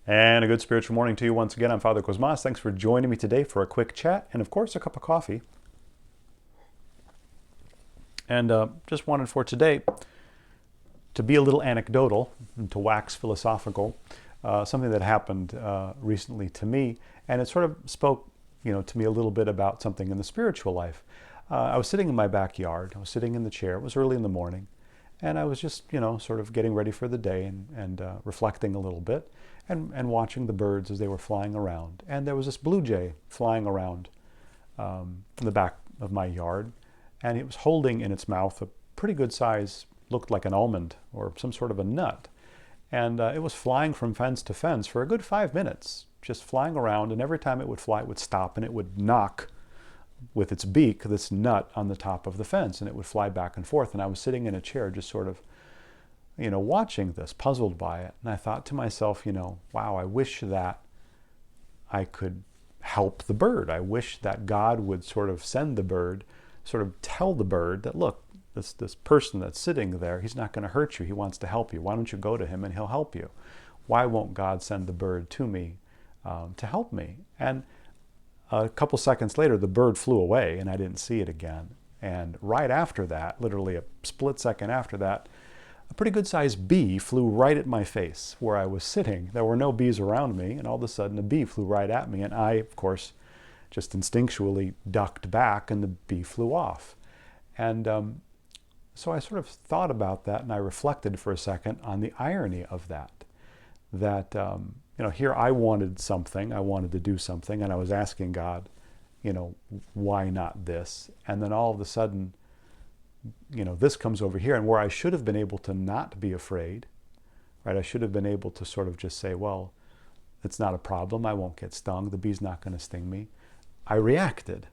And a good spiritual morning to you once again. I'm Father Cosmas. Thanks for joining me today for a quick chat and, of course, a cup of coffee. And just wanted for today to be a little anecdotal and to wax philosophical, something that happened recently to me. And it sort of spoke, to me a little bit about something in the spiritual life. I was sitting in my backyard. I was sitting in the chair. It was early in the morning. And I was just, sort of getting ready for the day and reflecting a little bit and watching the birds as they were flying around. And there was this blue jay flying around in the back of my yard. And it was holding in its mouth a pretty good size, looked like an almond or some sort of a nut. And it was flying from fence to fence for a good 5 minutes, just flying around. And every time it would fly, it would stop and it would knock with its beak this nut on the top of the fence, and it would fly back and forth. And I was sitting in a chair just sort of, watching this, puzzled by it. And I thought to myself, wow, I wish that I could help the bird. I wish that God would sort of send the bird, sort of tell the bird that, look, this person that's sitting there, he's not going to hurt you. He wants to help you. Why don't you go to him and he'll help you? Why won't God send the bird to me to help me? And a couple seconds later, the bird flew away and I didn't see it again. And right after that, literally a split second after that, a pretty good sized bee flew right at my face where I was sitting. There were no bees around me, and all of a sudden a bee flew right at me. And I, of course, just instinctually ducked back and the bee flew off. And so I sort of thought about that and I reflected for a second on the irony of that. That, here I wanted something, I wanted to do something, and I was asking God, why not this? And then all of a sudden, this comes over here, and where I should have been able to not be afraid, right? I should have been able to sort of just say, well, it's not a problem, I won't get stung, the bee's not going to sting me. I reacted,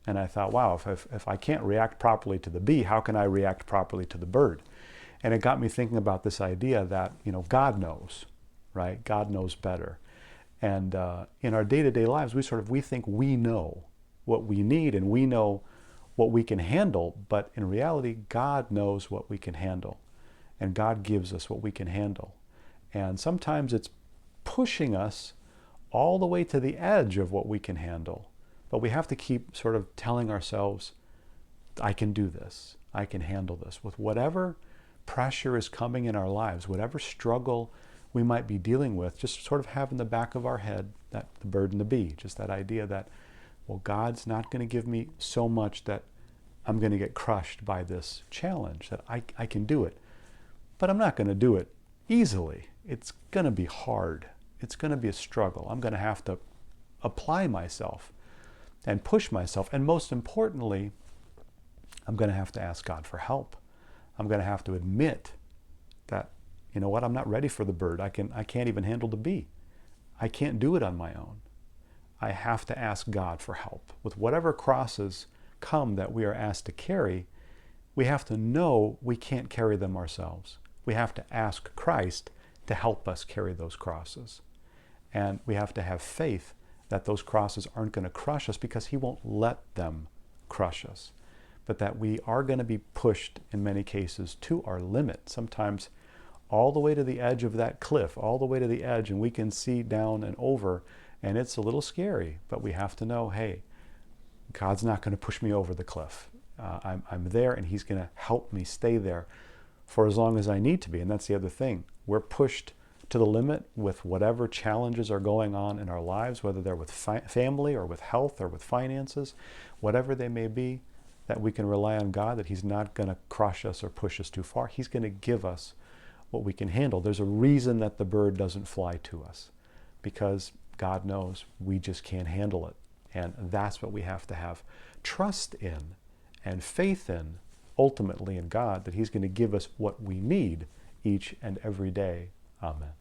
and I thought, wow, if I can't react properly to the bee, how can I react properly to the bird? And it got me thinking about this idea that, God knows, right? God knows better. And in our day-to-day lives, we think we know what we need and we know what we can handle, but in reality, God knows what we can handle. And God gives us what we can handle. And sometimes it's pushing us all the way to the edge of what we can handle. But we have to keep sort of telling ourselves, I can do this. I can handle this. With whatever pressure is coming in our lives, whatever struggle we might be dealing with, just sort of have in the back of our head that the bird and the bee, just that idea that, well, God's not going to give me so much that I'm going to get crushed by this challenge, that I can do it. But I'm not going to do it easily. It's going to be hard. It's going to be a struggle. I'm going to have to apply myself and push myself. And most importantly, I'm going to have to ask God for help. I'm going to have to admit that, I'm not ready for the bird. I can't even handle the bee. I can't do it on my own. I have to ask God for help. With whatever crosses come that we are asked to carry, we have to know we can't carry them ourselves. We have to ask Christ to help us carry those crosses. And we have to have faith that those crosses aren't going to crush us, because he won't let them crush us. But that we are going to be pushed in many cases to our limit, sometimes all the way to the edge of that cliff, all the way to the edge, and we can see down and over, and it's a little scary, but we have to know, hey, God's not going to push me over the cliff. I'm there, and he's going to help me stay there for as long as I need to be. And that's the other thing. We're pushed to the limit with whatever challenges are going on in our lives, whether they're with family or with health or with finances, whatever they may be, that we can rely on God, that he's not going to crush us or push us too far. He's going to give us what we can handle. There's a reason that the bird doesn't fly to us, because God knows we just can't handle it. And that's what we have to have trust in and faith in, ultimately in God, that he's going to give us what we need each and every day. Amen.